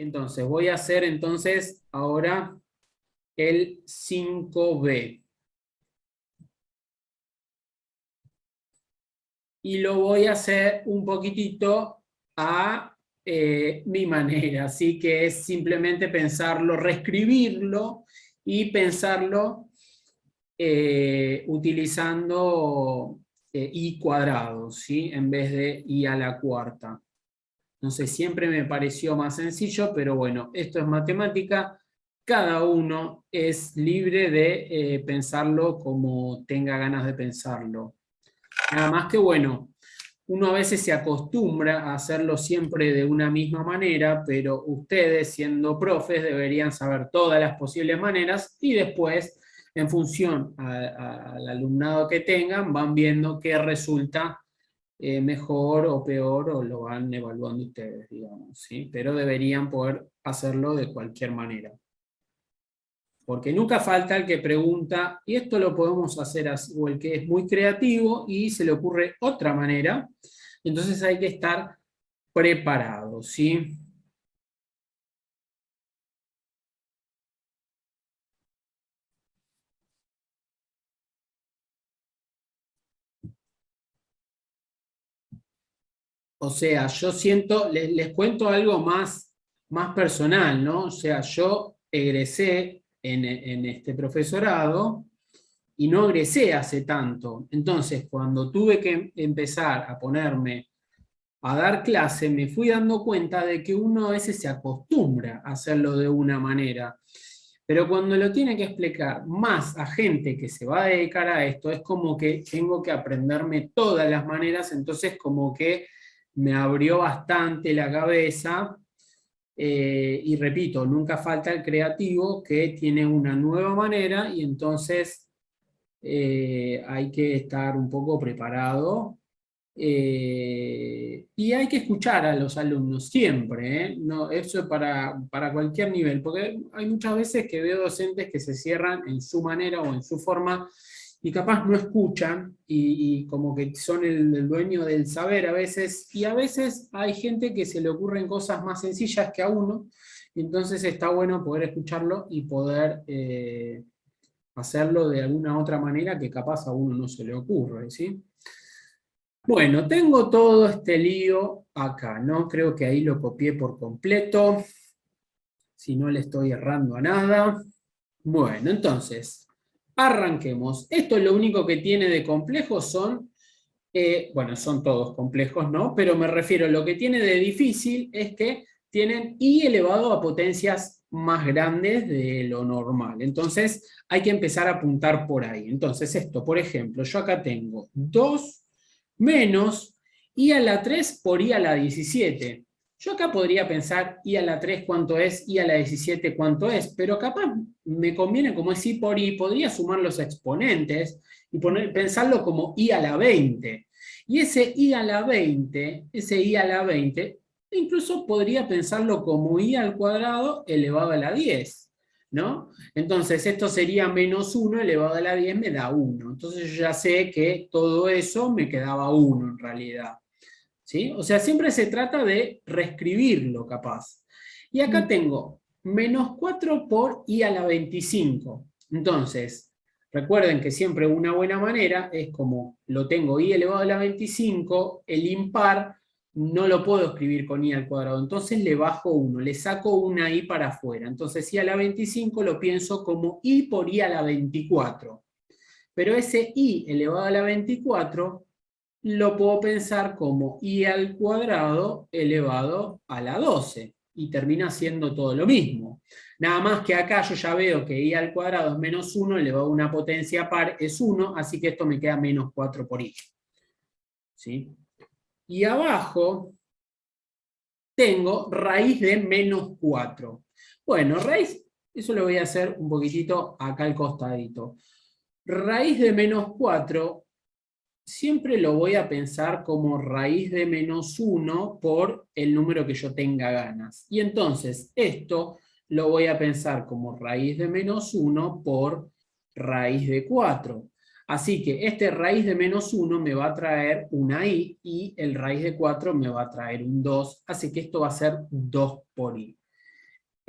Entonces, voy a hacer entonces ahora el 5b. Y lo voy a hacer un poquitito a mi manera, así que es simplemente pensarlo, reescribirlo y pensarlo utilizando i cuadrado, ¿sí? En vez de i a la cuarta. No sé, siempre me pareció más sencillo, pero bueno, esto es matemática. Cada uno es libre de pensarlo como tenga ganas de pensarlo. Nada más que bueno, uno a veces se acostumbra a hacerlo siempre de una misma manera, pero ustedes, siendo profes, deberían saber todas las posibles maneras y después, en función al alumnado que tengan, van viendo qué resulta mejor o peor o lo van evaluando ustedes, digamos, ¿sí? Pero deberían poder hacerlo de cualquier manera. Porque nunca falta el que pregunta, y esto lo podemos hacer así, o el que es muy creativo y se le ocurre otra manera, entonces hay que estar preparado, ¿sí? O sea, yo siento, les cuento algo más personal, ¿no? O sea, yo egresé en este profesorado y no egresé hace tanto. Entonces, cuando tuve que empezar a ponerme a dar clase, me fui dando cuenta de que uno a veces se acostumbra a hacerlo de una manera. Pero cuando lo tiene que explicar más a gente que se va a dedicar a esto, es como que tengo que aprenderme todas las maneras, entonces como que me abrió bastante la cabeza. Y repito, nunca falta el creativo que tiene una nueva manera y entonces hay que estar un poco preparado y hay que escuchar a los alumnos siempre, ¿eh? No, eso es para cualquier nivel, porque hay muchas veces que veo docentes que se cierran en su manera o en su forma y capaz no escuchan y como que son el dueño del saber a veces, y a veces hay gente que se le ocurren cosas más sencillas que a uno, y entonces está bueno poder escucharlo y poder hacerlo de alguna otra manera que capaz a uno no se le ocurre, ¿sí? Bueno, tengo todo este lío acá, ¿no? Creo que ahí lo copié por completo, si no le estoy errando a nada. Bueno, entonces, arranquemos. Esto lo único que tiene de complejo son, bueno, son todos complejos, ¿no? Pero me refiero, lo que tiene de difícil es que tienen i elevado a potencias más grandes de lo normal. Entonces, hay que empezar a apuntar por ahí. Entonces, esto, por ejemplo, yo acá tengo 2 menos i a la 3 por i a la 17. Yo acá podría pensar i a la 3 cuánto es, i a la 17 cuánto es, pero capaz me conviene como es i por i, podría sumar los exponentes y pensarlo como i a la 20. Y ese i a la 20, incluso podría pensarlo como i al cuadrado elevado a la 10. ¿No? Entonces, esto sería menos 1 elevado a la 10 me da 1. Entonces, yo ya sé que todo eso me quedaba 1 en realidad. ¿Sí? O sea, siempre se trata de reescribirlo capaz. Y acá tengo menos 4 por i a la 25. Entonces, recuerden que siempre una buena manera es como lo tengo i elevado a la 25, el impar no lo puedo escribir con i al cuadrado, entonces le bajo 1, le saco una i para afuera. Entonces i a la 25 lo pienso como i por i a la 24. Pero ese i elevado a la 24 lo puedo pensar como i al cuadrado elevado a la 12 y termina siendo todo lo mismo. Nada más que acá yo ya veo que i al cuadrado es menos 1 elevado a una potencia par es 1, así que esto me queda menos 4 por i. ¿Sí? Y abajo tengo raíz de menos 4. Bueno, raíz, eso lo voy a hacer un poquitito acá al costadito. Raíz de menos 4 siempre lo voy a pensar como raíz de menos 1 por el número que yo tenga ganas. Y entonces esto lo voy a pensar como raíz de menos 1 por raíz de 4. Así que este raíz de menos 1 me va a traer una i y el raíz de 4 me va a traer un 2. Así que esto va a ser 2 por i.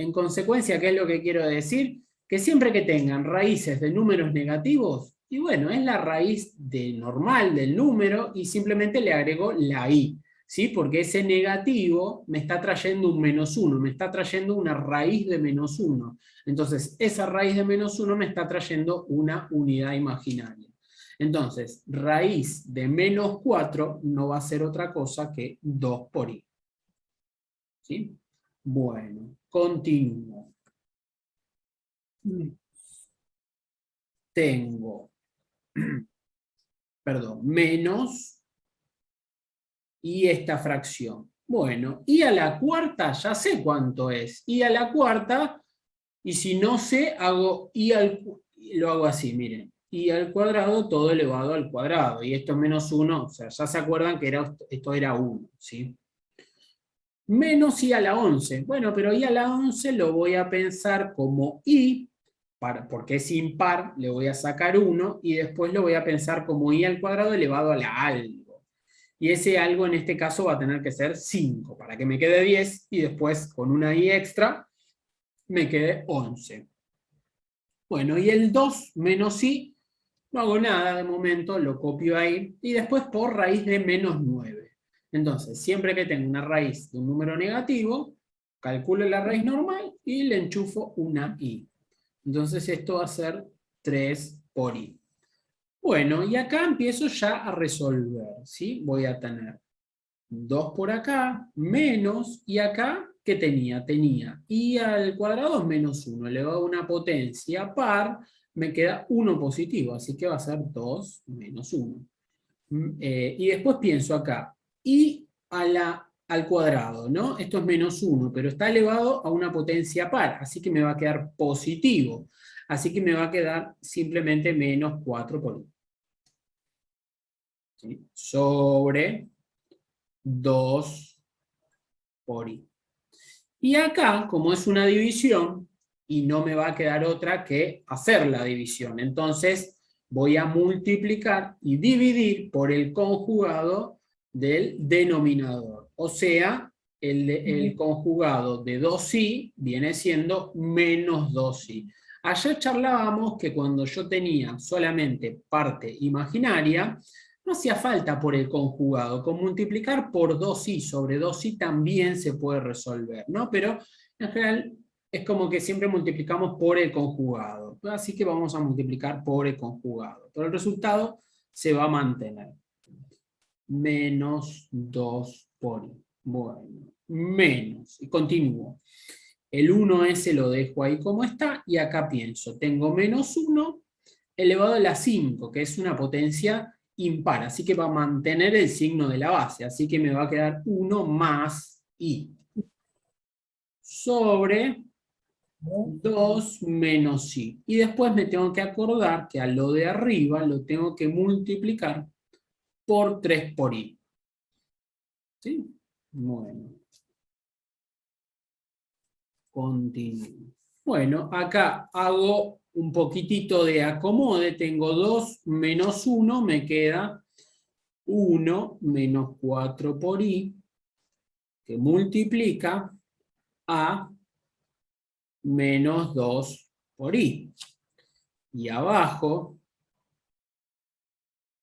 En consecuencia, ¿qué es lo que quiero decir? Que siempre que tengan raíces de números negativos, y bueno, es la raíz de normal del número y simplemente le agrego la i, ¿sí? Porque ese negativo me está trayendo un -1, me está trayendo una raíz de -1. Entonces, esa raíz de -1 me está trayendo una unidad imaginaria. Entonces, raíz de -4 no va a ser otra cosa que 2 por i. ¿Sí? Bueno, continúo. Tengo, perdón, menos y esta fracción. Bueno, y a la cuarta ya sé cuánto es. Y a la cuarta, y si no sé, lo hago así, miren. Y al cuadrado todo elevado al cuadrado. Y esto es -1, o sea, ya se acuerdan que esto era 1, ¿sí? Menos i a la 11. Bueno, pero i a la 11 lo voy a pensar como i, porque es impar, le voy a sacar 1, y después lo voy a pensar como i al cuadrado elevado a la algo. Y ese algo en este caso va a tener que ser 5, para que me quede 10, y después con una i extra me quede 11. Bueno, y el 2 menos i, no hago nada de momento, lo copio ahí, y después por raíz de -9. Entonces, siempre que tengo una raíz de un número negativo, calculo la raíz normal y le enchufo una i. Entonces esto va a ser 3 por i. Bueno, y acá empiezo ya a resolver, ¿sí? Voy a tener 2 por acá, menos, y acá, ¿qué tenía? Tenía i al cuadrado es -1, elevado a una potencia par, me queda 1 positivo, así que va a ser 2 menos 1. Y después pienso acá, i al cuadrado, ¿no? Esto es -1, pero está elevado a una potencia par, así que me va a quedar positivo. Así que me va a quedar simplemente -4 por i. ¿Sí? Sobre 2 por i. Y acá, como es una división, y no me va a quedar otra que hacer la división, entonces voy a multiplicar y dividir por el conjugado del denominador. O sea, el conjugado de 2i viene siendo menos 2i. Ayer charlábamos que cuando yo tenía solamente parte imaginaria, no hacía falta por el conjugado. Con multiplicar por 2i sobre 2i también se puede resolver, ¿no? Pero en general es como que siempre multiplicamos por el conjugado. Así que vamos a multiplicar por el conjugado. Pero el resultado se va a mantener. Menos 2 por i. Bueno, menos. Y continúo. El 1 ese lo dejo ahí como está. Y acá pienso, tengo -1 elevado a la 5, que es una potencia impar. Así que va a mantener el signo de la base. Así que me va a quedar 1 más i. Sobre 2 menos i. Y después me tengo que acordar que a lo de arriba lo tengo que multiplicar por 3 por i. ¿Sí? Bueno. Continúo. Bueno, acá hago un poquitito de acomode. Tengo 2 menos 1, me queda 1 menos 4 por i, que multiplica a menos 2 por i. Y abajo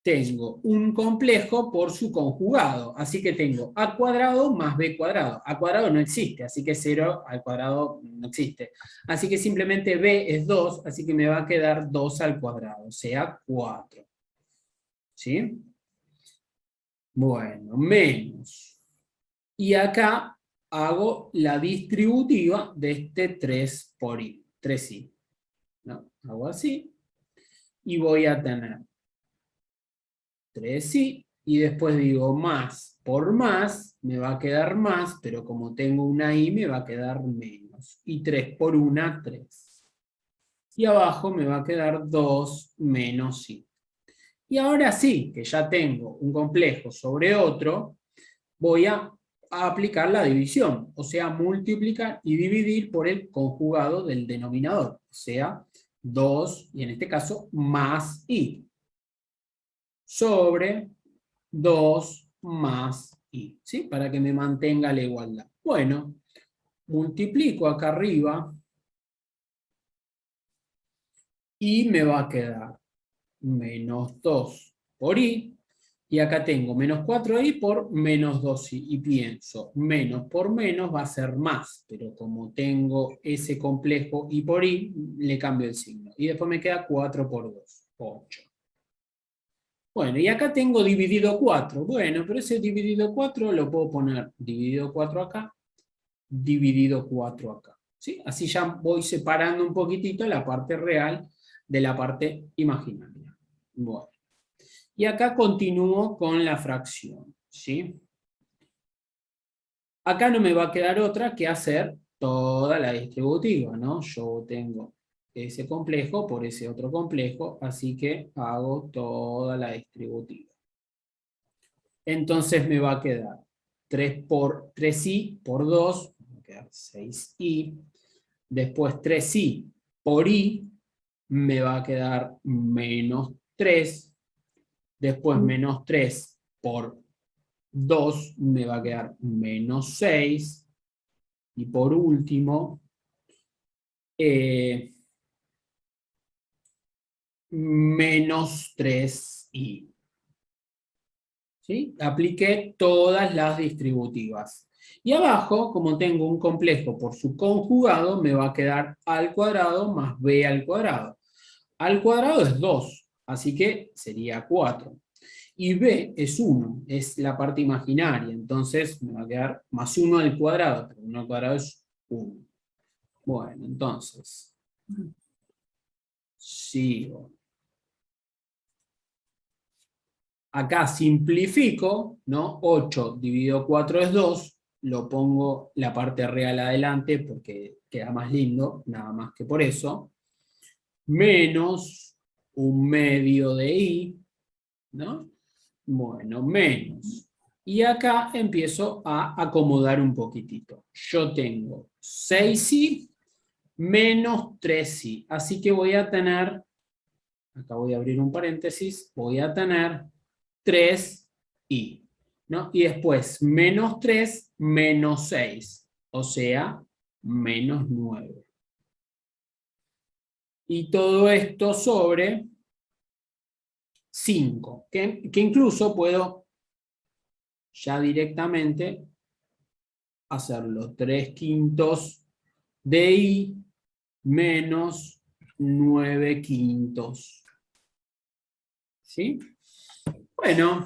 tengo un complejo por su conjugado. Así que tengo a cuadrado más b cuadrado. A cuadrado no existe, así que 0 al cuadrado no existe. Así que simplemente b es 2, así que me va a quedar 2 al cuadrado, o sea, 4. ¿Sí? Bueno, menos. Y acá hago la distributiva de este 3 por i, 3i. ¿No? Hago así. Y voy a tener 3i, y después digo más por más, me va a quedar más, pero como tengo una i me va a quedar menos. Y 3 por 1, 3. Y abajo me va a quedar 2 menos i. Y ahora sí, que ya tengo un complejo sobre otro, voy a aplicar la división, o sea, multiplicar y dividir por el conjugado del denominador, o sea, 2, y en este caso, más i, sobre 2 más i, ¿sí? Para que me mantenga la igualdad. Bueno, multiplico acá arriba y me va a quedar menos 2 por i, y acá tengo menos 4i por menos 2i, y pienso, menos por menos va a ser más, pero como tengo ese complejo i por i, le cambio el signo, y después me queda 4 por 2, 8. Bueno, y acá tengo dividido 4, bueno, pero ese dividido 4 lo puedo poner dividido 4 acá, dividido 4 acá, ¿sí? Así ya voy separando un poquitito la parte real de la parte imaginaria. Bueno. Y acá continúo con la fracción, ¿sí? Acá no me va a quedar otra que hacer toda la distributiva, ¿no? Yo tengo ese complejo por ese otro complejo, así que hago toda la distributiva. Entonces me va a quedar 3i por 2, me va a quedar 6i. Después 3i por i, me va a quedar menos 3. Después menos 3 por 2 me va a quedar menos 6. Y por último, menos 3i. ¿Sí? Apliqué todas las distributivas. Y abajo, como tengo un complejo por su conjugado, me va a quedar a al cuadrado más b al cuadrado. Al cuadrado es 2, así que sería 4. Y b es 1, es la parte imaginaria, entonces me va a quedar más 1 al cuadrado, pero 1 al cuadrado es 1. Bueno, entonces, sigo. Acá simplifico, ¿no? 8 dividido 4 es 2, lo pongo la parte real adelante porque queda más lindo, nada más que por eso. Menos un medio de i, ¿no? Bueno, menos. Y acá empiezo a acomodar un poquitito. Yo tengo 6i menos 3i. Así que voy a tener, acá voy a abrir un paréntesis, voy a tener 3i, ¿no? Y después menos 3 menos 6, o sea, menos 9. Y todo esto sobre 5, que incluso puedo ya directamente hacerlo 3 quintos de i menos 9 quintos. ¿Sí? Bueno,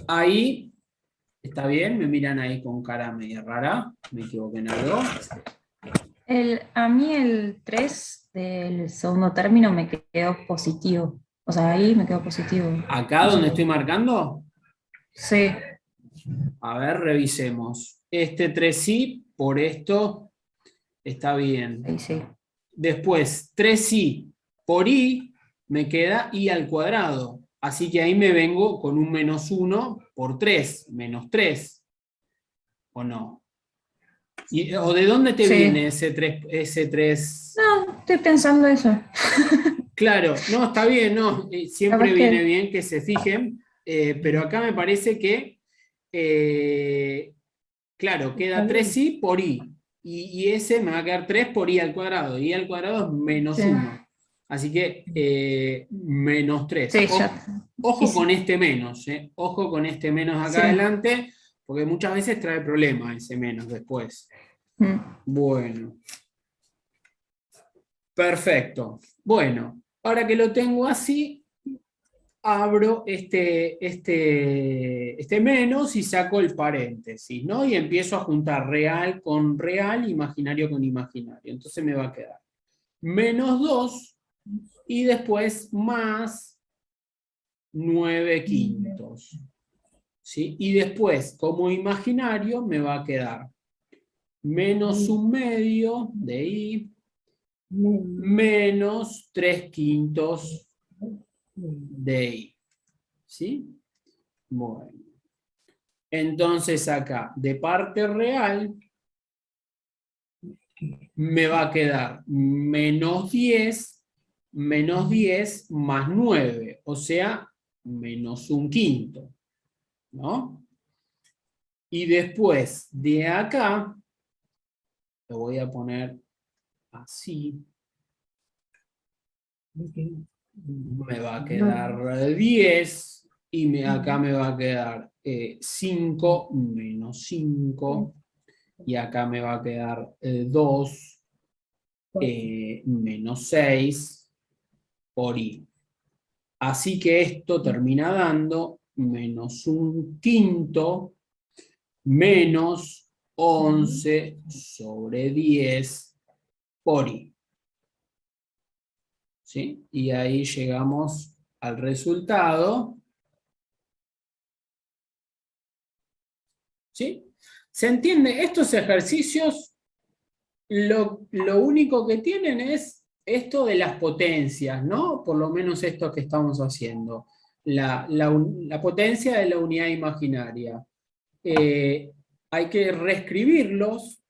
ahí está bien, me miran ahí con cara media rara, me equivoqué en algo. A mí el 3 del segundo término me quedó positivo. O sea, ahí me quedó positivo. Acá No sé donde por estoy qué. marcando, Sí, a ver, revisemos. Este 3i por esto está bien. ahí sí. Después, 3i por i me queda i al cuadrado. Así que ahí me vengo con un menos 1 por 3, menos 3. ¿O no? ¿O de dónde te Sí. viene ese 3? Ese 3? No, estoy pensando eso. Claro, no, está bien, no, siempre Capaz viene que. bien que se fijen, pero acá me parece que, eh, claro, queda 3i por i, y ese me va a quedar 3 por i al cuadrado, y al cuadrado es menos Sí, 1, así que menos 3. sí, ya. Ojo Hice. con este menos, ojo con este menos acá Sí. adelante, porque muchas veces trae problemas ese menos después. Mm. Bueno, perfecto. Bueno, ahora que lo tengo así, abro este menos y saco el paréntesis, ¿no? Y empiezo a juntar real con real, imaginario con imaginario. Entonces me va a quedar menos 2 y después más 9 quintos. ¿Sí? Y después, como imaginario, me va a quedar menos un medio de i menos 3 quintos de i. ¿Sí? Bueno. Entonces acá, de parte real, me va a quedar menos 10 más 9, o sea, menos un quinto, ¿no? Y después de acá, lo voy a poner así. Me va a quedar 10 y acá me va a quedar 5 menos 5 y acá me va a quedar 2 menos 6 por i. Así que esto termina dando menos un quinto menos 11 sobre 10 por i. ¿Sí? Y ahí llegamos al resultado. ¿Sí? ¿Se entiende? Estos ejercicios, lo único que tienen es esto de las potencias, ¿no? Por lo menos esto que estamos haciendo. La potencia de la unidad imaginaria. Hay que reescribirlos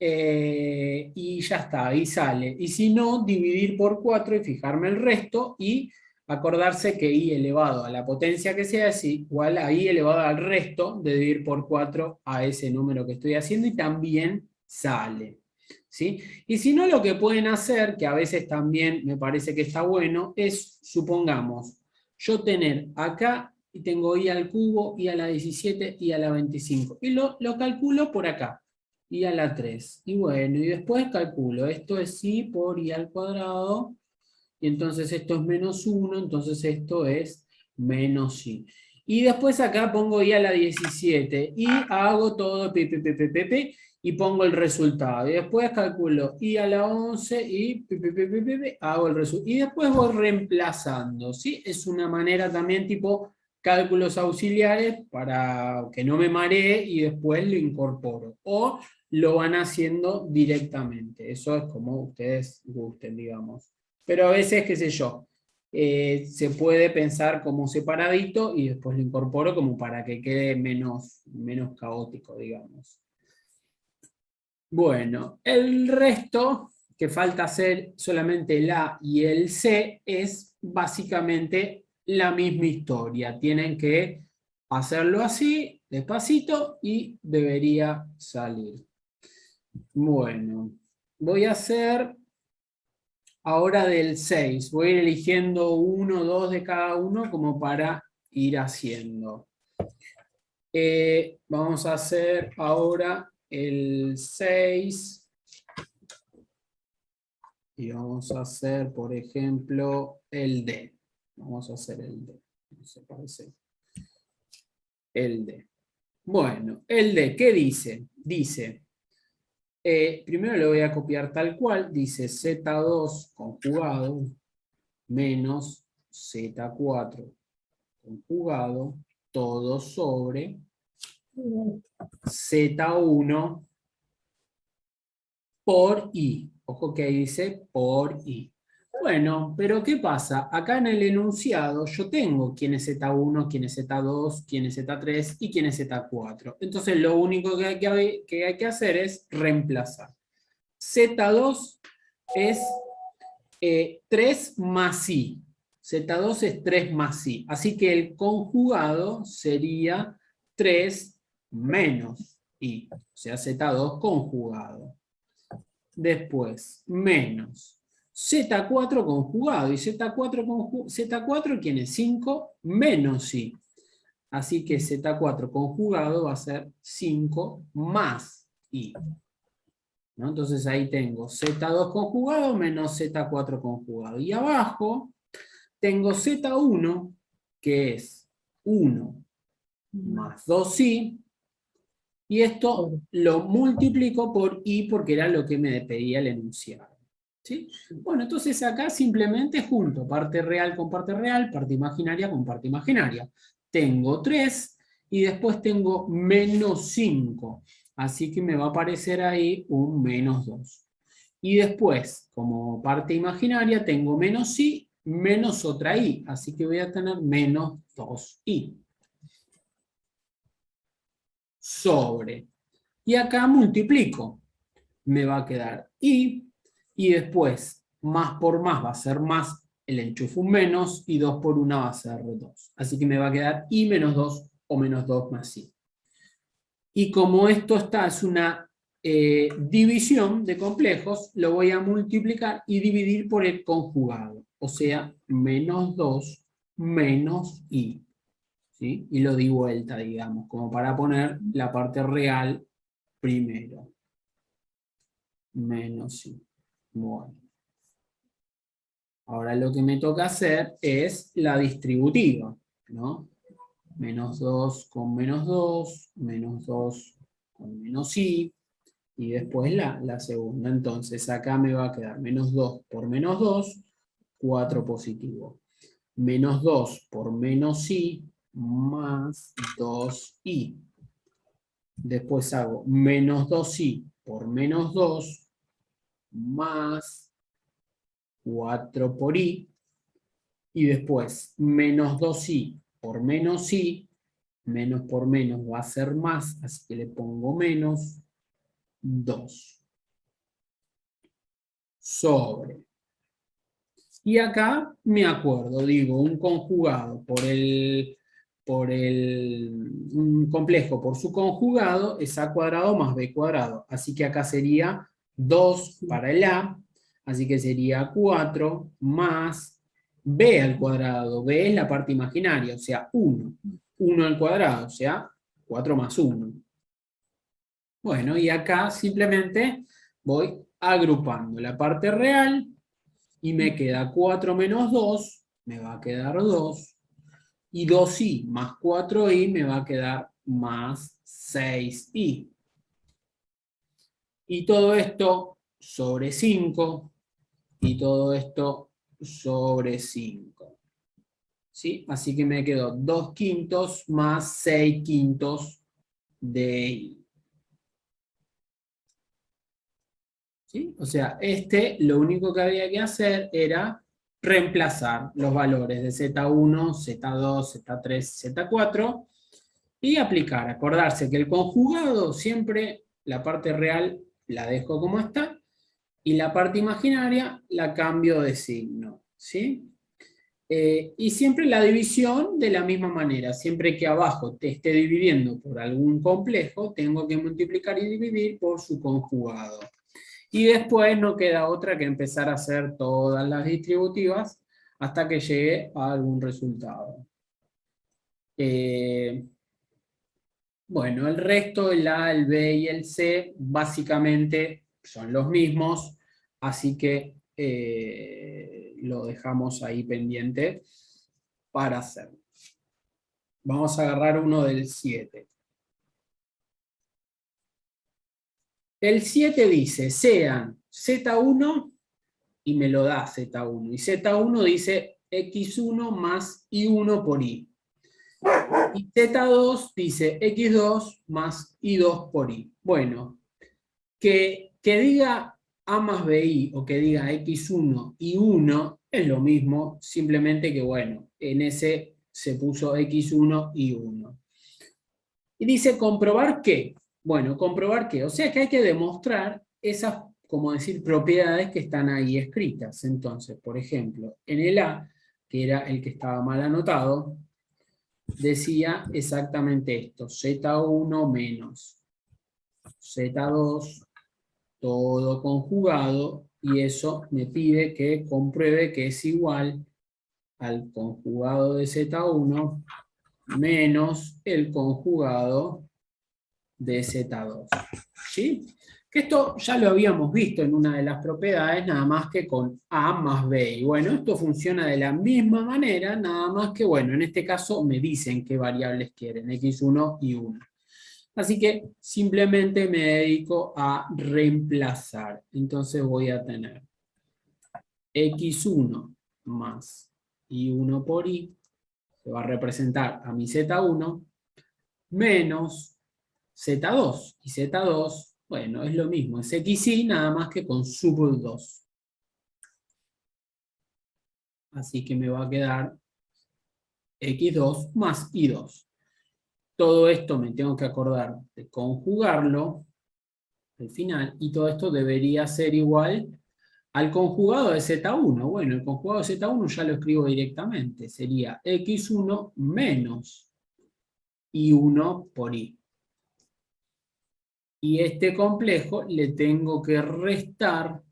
y ya está, ahí sale. Y si no, dividir por 4 y fijarme el resto y acordarse que i elevado a la potencia que sea es igual a i elevado al resto de dividir por 4 a ese número que estoy haciendo y también sale. ¿Sí? Y si no, lo que pueden hacer, que a veces también me parece que está bueno, es, supongamos, yo tener acá y tengo i al cubo, i a la 17, i a la 25. Y lo calculo por acá y a la 3. Y bueno, y después calculo, esto es i por i al cuadrado, y entonces esto es menos 1, entonces esto es menos i. Y después acá pongo i a la 17, y hago todo y pongo el resultado. Y después calculo i a la 11, y hago el resultado. Y después voy reemplazando, ¿sí? Es una manera también tipo cálculos auxiliares para que no me maree y después lo incorporo. O lo van haciendo directamente. Eso es como ustedes gusten, digamos. Pero a veces, qué sé yo, se puede pensar como separadito y después lo incorporo como para que quede menos caótico, digamos. Bueno, el resto, que falta hacer solamente el A y el C, es básicamente la misma historia. Tienen que hacerlo así, despacito, y debería salir. Bueno, voy a hacer ahora del 6. Voy a ir eligiendo uno o dos de cada uno como para ir haciendo. Vamos a hacer ahora el 6. Y vamos a hacer, por ejemplo, el D. Vamos a hacer el D. No se parece. El D. Bueno, el D, ¿qué dice? Dice, primero lo voy a copiar tal cual, dice Z2 conjugado menos Z4 conjugado, todo sobre Z1 por I. Ojo que ahí dice por I. Bueno, pero ¿qué pasa? Acá en el enunciado yo tengo quién es Z1, quién es Z2, quién es Z3 y quién es Z4. Entonces lo único que hay que hacer es reemplazar. Z2 es 3 más I. Z2 es 3 más I. Así que el conjugado sería 3 menos I. O sea, Z2 conjugado. Después, menos Z4 conjugado. Y Z4 ¿quién es? 5 menos I. Así que Z4 conjugado va a ser 5 más I. ¿No? Entonces ahí tengo Z2 conjugado menos Z4 conjugado. Y abajo tengo Z1, que es 1 más 2i, y esto lo multiplico por i porque era lo que me pedía el enunciado. ¿Sí? Bueno, entonces acá simplemente junto parte real con parte real, parte imaginaria con parte imaginaria. Tengo 3 y después tengo menos 5. Así que me va a aparecer ahí un menos 2. Y después, como parte imaginaria, tengo menos i menos otra i. Así que voy a tener menos 2i. Sobre. Y acá multiplico. Me va a quedar i. Y después, más por más va a ser más, el enchufe un menos, y 2 por 1 va a ser 2. Así que me va a quedar i menos 2 o menos 2 más i. Y como esto es una división de complejos, lo voy a multiplicar y dividir por el conjugado. O sea, menos 2 menos i. ¿Sí? Y lo di vuelta, digamos, como para poner la parte real primero. Menos i. Bueno. Ahora lo que me toca hacer es la distributiva, ¿no? Menos 2 con menos 2, menos 2 con menos i, y después la segunda. Entonces acá me va a quedar menos 2 por menos 2, 4 positivo. Menos 2 por menos i, más 2i. Después hago menos 2i por menos 2, más 4 por i. Y después menos 2i por menos i, menos por menos va a ser más, así que le pongo menos 2. Sobre. Y acá me acuerdo, digo, un conjugado un complejo por su conjugado es a cuadrado más b cuadrado. Así que acá sería 2 para el a, así que sería 4 más b al cuadrado. B es la parte imaginaria, o sea, 1. 1 al cuadrado, o sea, 4 más 1. Bueno, y acá simplemente voy agrupando la parte real y me queda 4 menos 2, me va a quedar 2, y 2i más 4i me va a quedar más 6i. Y todo esto sobre 5, y todo esto sobre 5. ¿Sí? Así que me quedó 2 quintos más 6 quintos de i. ¿Sí? O sea, lo único que había que hacer era reemplazar los valores de Z1, Z2, Z3, Z4 y aplicar. Acordarse que el conjugado siempre, la parte real la dejo como está y la parte imaginaria la cambio de signo. ¿Sí? Y siempre la división de la misma manera. Siempre que abajo te esté dividiendo por algún complejo, tengo que multiplicar y dividir por su conjugado. Y después no queda otra que empezar a hacer todas las distributivas hasta que llegue a algún resultado. Bueno, el resto, el A, el B y el C, básicamente son los mismos, así que lo dejamos ahí pendiente para hacer. Vamos a agarrar uno del 7. El 7 dice, sean Z1, y me lo da Z1. Y Z1 dice X1 más I1 por I. Y Z2 dice X2 más I2 por I. Bueno, que diga A más BI o que diga X1 y 1 es lo mismo, simplemente que bueno, en ese se puso X1 y 1. Y dice comprobar qué. Bueno, comprobar qué. O sea que hay que demostrar esas, como decir, propiedades que están ahí escritas. Entonces, por ejemplo, en el A, que era el que estaba mal anotado, decía exactamente esto, Z1 menos Z2, todo conjugado, y eso me pide que compruebe que es igual al conjugado de Z1 menos el conjugado de Z2. ¿Sí? Que esto ya lo habíamos visto en una de las propiedades, nada más que con A más B. Y bueno, esto funciona de la misma manera, nada más que, bueno, en este caso me dicen qué variables quieren, X1 y 1. Así que simplemente me dedico a reemplazar. Entonces voy a tener X1 más I1 por I, que va a representar a mi Z1, menos Z2. Y Z2, bueno, es lo mismo, es XY, nada más que con sub 2. Así que me va a quedar X2 más Y2. Todo esto me tengo que acordar de conjugarlo al final, y todo esto debería ser igual al conjugado de Z1. Bueno, el conjugado de Z1 ya lo escribo directamente. Sería X1 menos I1 por I. Y este complejo le tengo que restar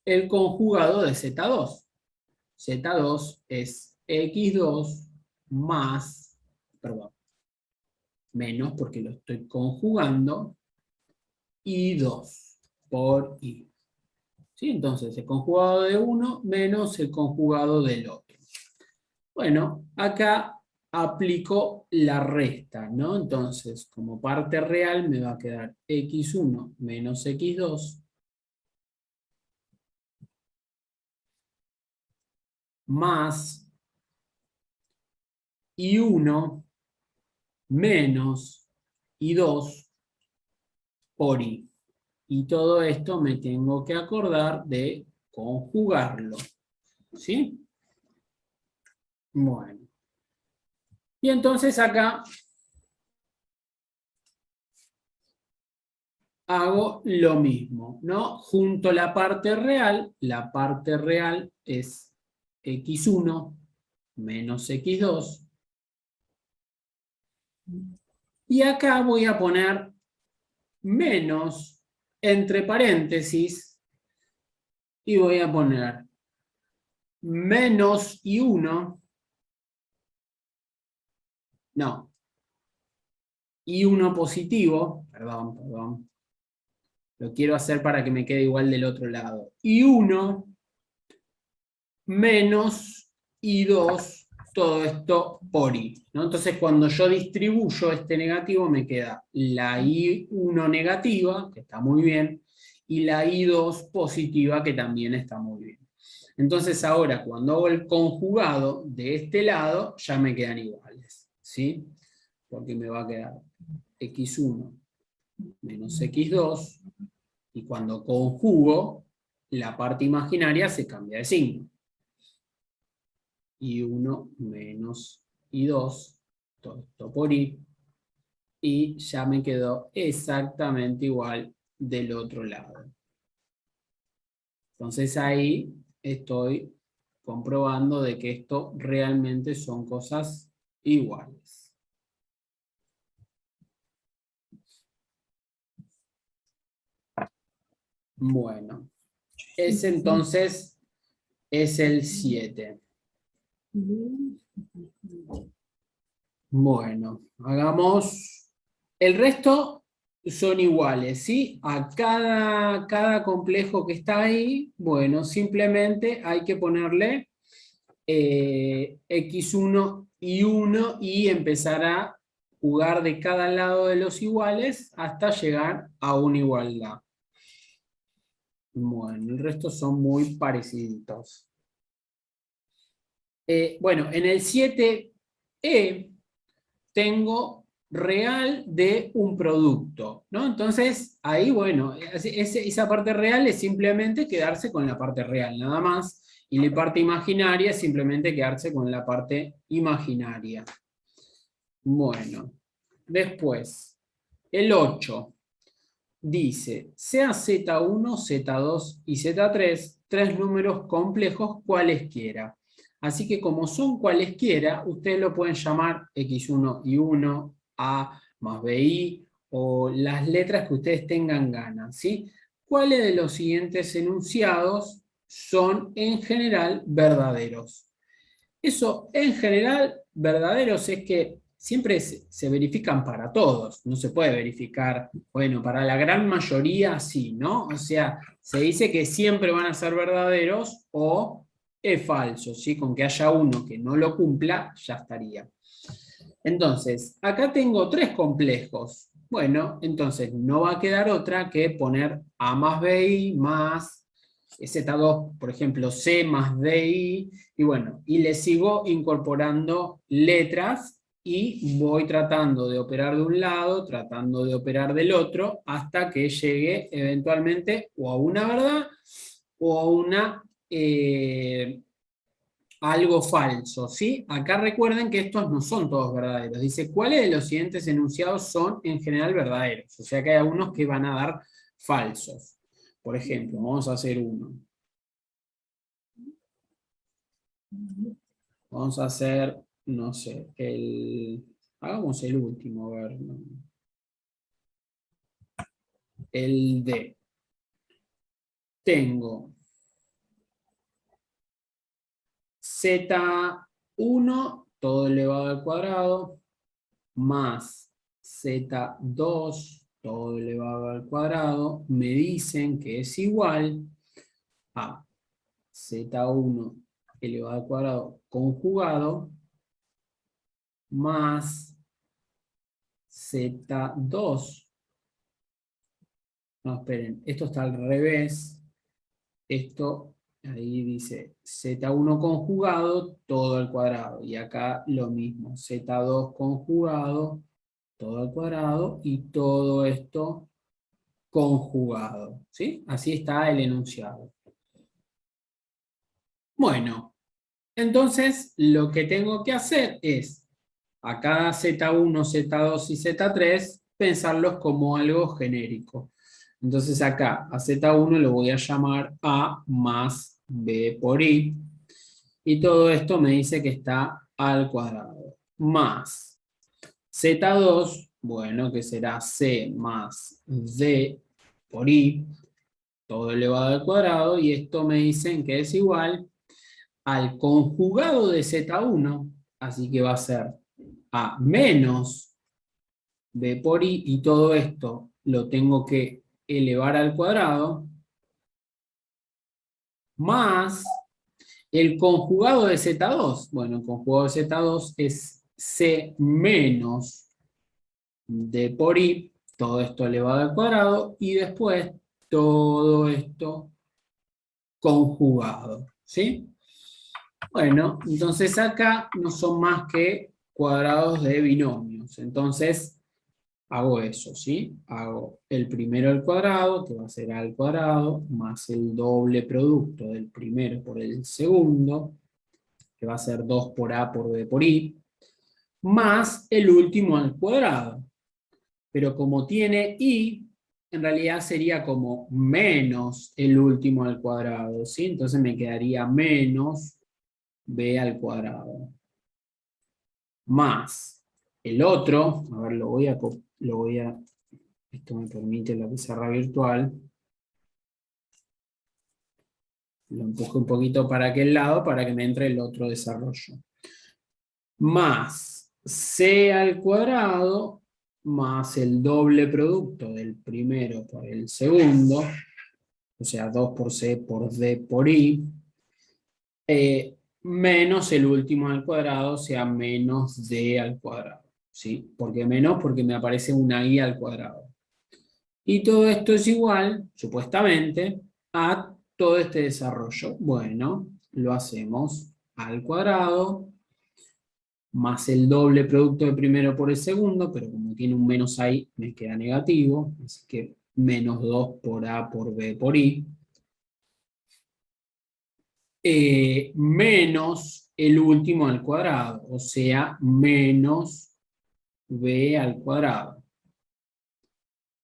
el conjugado de Z2. Z2 es X2 más, perdón, menos porque lo estoy conjugando, Y2 por Y. ¿Sí? Entonces, el conjugado de uno menos el conjugado del otro. Bueno, acá aplico la resta, ¿no? Entonces, como parte real me va a quedar x1 menos x2 más y1 menos y2 por y. Y todo esto me tengo que acordar de conjugarlo. ¿Sí? Bueno. Y entonces acá hago lo mismo, ¿no? Junto la parte real es x1 menos x2. Y acá voy a poner menos entre paréntesis y voy a poner menos y1, no, y1 positivo, perdón, lo quiero hacer para que me quede igual del otro lado, y1 menos y2, todo esto por y, ¿no? Entonces cuando yo distribuyo este negativo me queda la y1 negativa, que está muy bien, y la y2 positiva, que también está muy bien. Entonces ahora cuando hago el conjugado de este lado, ya me quedan iguales, ¿sí? Porque me va a quedar x1 menos x2, y cuando conjugo, la parte imaginaria se cambia de signo. Y1 menos y2, todo esto por y, y ya me quedó exactamente igual del otro lado. Entonces ahí estoy comprobando de que esto realmente son cosas iguales. Bueno, ese entonces es el 7. Bueno, hagamos... El resto son iguales, ¿sí? A cada complejo que está ahí, bueno, simplemente hay que ponerle x1 y 1 y empezar a jugar de cada lado de los iguales hasta llegar a una igualdad. Bueno, el resto son muy parecidos. Bueno, en el 7e tengo real de un producto, ¿no? Entonces, ahí, bueno, esa parte real es simplemente quedarse con la parte real, nada más, y la parte imaginaria es simplemente quedarse con la parte imaginaria. Bueno, después, el 8 dice, sea Z1, Z2 y Z3, tres números complejos cualesquiera. Así que como son cualesquiera, ustedes lo pueden llamar X1 y 1, A más BI, o las letras que ustedes tengan ganas, ¿sí? ¿Cuáles de los siguientes enunciados son en general verdaderos? Eso en general verdaderos es que siempre se verifican para todos, no se puede verificar, bueno, para la gran mayoría sí, ¿no? O sea, se dice que siempre van a ser verdaderos o es falso, ¿sí? Con que haya uno que no lo cumpla, ya estaría. Entonces, acá tengo tres complejos. Bueno, entonces no va a quedar otra que poner A más BI más Z2, por ejemplo, C más DI, y bueno, y le sigo incorporando letras y voy tratando de operar de un lado, tratando de operar del otro, hasta que llegue eventualmente o a una verdad o a una... algo falso, ¿sí? Acá recuerden que estos no son todos verdaderos. Dice, ¿cuáles de los siguientes enunciados son en general verdaderos? O sea que hay algunos que van a dar falsos. Por ejemplo, vamos a hacer uno. Vamos a hacer, no sé, hagamos el último, a ver. el D. Tengo Z1 todo elevado al cuadrado más Z2 todo elevado al cuadrado. Me dicen que es igual a Z1 elevado al cuadrado conjugado más Z2. No, esperen, esto está al revés. Esto, ahí dice Z1 conjugado, todo al cuadrado. Y acá lo mismo, Z2 conjugado, todo al cuadrado, y todo esto conjugado. ¿Sí? Así está el enunciado. Bueno, entonces lo que tengo que hacer es, a cada Z1, Z2 y Z3, pensarlos como algo genérico. Entonces acá a Z1 lo voy a llamar A más B por I. Y todo esto me dice que está al cuadrado. Más Z2, bueno, que será C más D por I, todo elevado al cuadrado. Y esto me dicen que es igual al conjugado de Z1. Así que va a ser A menos B por I, y todo esto lo tengo que elevar al cuadrado, más el conjugado de Z2. Bueno, el conjugado de Z2 es C menos D por I, todo esto elevado al cuadrado, y después todo esto conjugado, ¿sí? Bueno, entonces acá no son más que cuadrados de binomios. Entonces hago eso, ¿sí? Hago el primero al cuadrado, que va a ser A al cuadrado, más el doble producto del primero por el segundo, que va a ser 2 por A por B por I, más el último al cuadrado. Pero como tiene I, en realidad sería como menos el último al cuadrado, ¿sí? Entonces me quedaría menos B al cuadrado. Más el otro, a ver, esto me permite la pizarra virtual. Lo empujo un poquito para aquel lado para que me entre el otro desarrollo. Más C al cuadrado más el doble producto del primero por el segundo, o sea, 2 por C por D por I, menos el último al cuadrado, o sea, menos D al cuadrado. ¿Sí? ¿Por qué menos? Porque me aparece una I al cuadrado. Y todo esto es igual, supuestamente, a todo este desarrollo. Bueno, lo hacemos al cuadrado, más el doble producto del primero por el segundo, pero como tiene un menos ahí, me queda negativo, así que menos 2 por A por B por I, menos el último al cuadrado, o sea, menos B al cuadrado,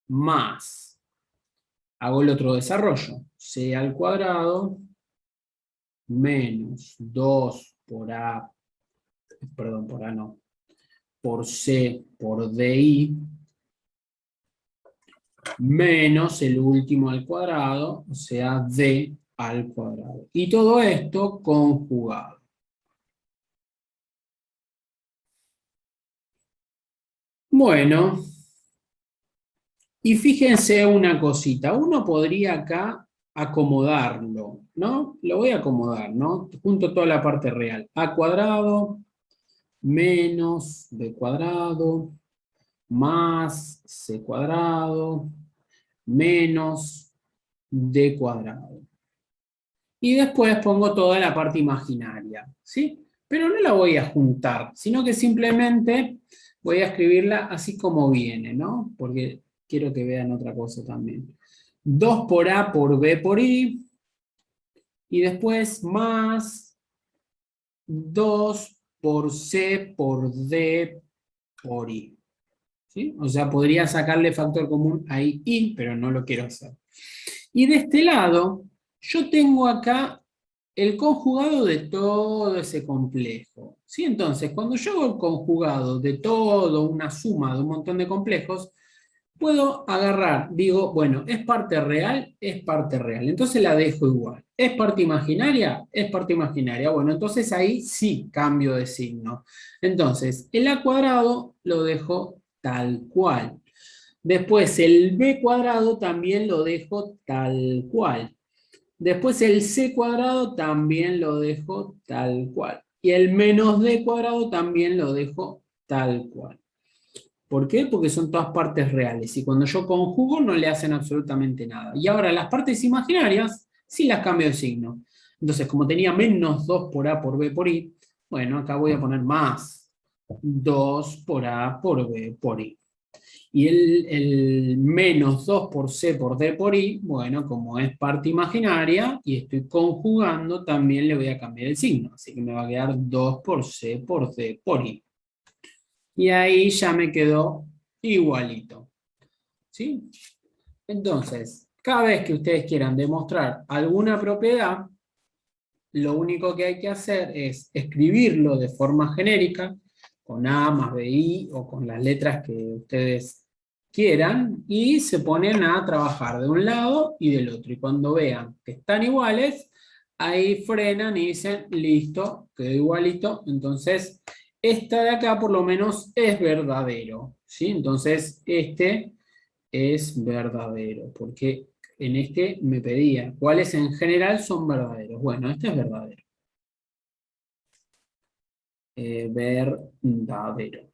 más, hago el otro desarrollo, C al cuadrado, menos 2 por A, perdón, por A no, por C por DI, menos el último al cuadrado, o sea, D al cuadrado. Y todo esto conjugado. Bueno, y fíjense una cosita, uno podría acá acomodarlo, ¿no? Lo voy a acomodar, ¿no? Junto toda la parte real. A cuadrado menos B cuadrado más C cuadrado menos D cuadrado. Y después pongo toda la parte imaginaria, ¿sí? Pero no la voy a juntar, sino que simplemente voy a escribirla así como viene, ¿no? Porque quiero que vean otra cosa también. 2 por A por B por I, y después más 2 por C por D por I. ¿Sí? O sea, podría sacarle factor común a I, pero no lo quiero hacer. Y de este lado, yo tengo acá el conjugado de todo ese complejo. ¿Sí? Entonces, cuando yo hago el conjugado de todo, una suma de un montón de complejos, puedo agarrar, digo, bueno, es parte real, entonces la dejo igual. ¿Es parte imaginaria? Es parte imaginaria. Bueno, entonces ahí sí cambio de signo. Entonces, el a cuadrado lo dejo tal cual. Después el b cuadrado también lo dejo tal cual. Después el c cuadrado también lo dejo tal cual. Y el menos d cuadrado también lo dejo tal cual. ¿Por qué? Porque son todas partes reales y cuando yo conjugo no le hacen absolutamente nada. Y ahora las partes imaginarias sí las cambio de signo. Entonces, como tenía menos 2 por A por B por I, bueno, acá voy a poner más 2 por A por B por I. Y el menos 2 por C por D por I, bueno, como es parte imaginaria y estoy conjugando, también le voy a cambiar el signo. Así que me va a quedar 2 por C por D por I. Y ahí ya me quedó igualito. ¿Sí? Entonces, cada vez que ustedes quieran demostrar alguna propiedad, lo único que hay que hacer es escribirlo de forma genérica, con A más BI o con las letras que ustedes quieran, y se ponen a trabajar de un lado y del otro. Y cuando vean que están iguales, ahí frenan y dicen, listo, quedó igualito. Entonces, esta de acá por lo menos es verdadero. ¿Sí? Entonces, este es verdadero, porque en este me pedía cuáles en general son verdaderos. Bueno, este es verdadero. Verdadero.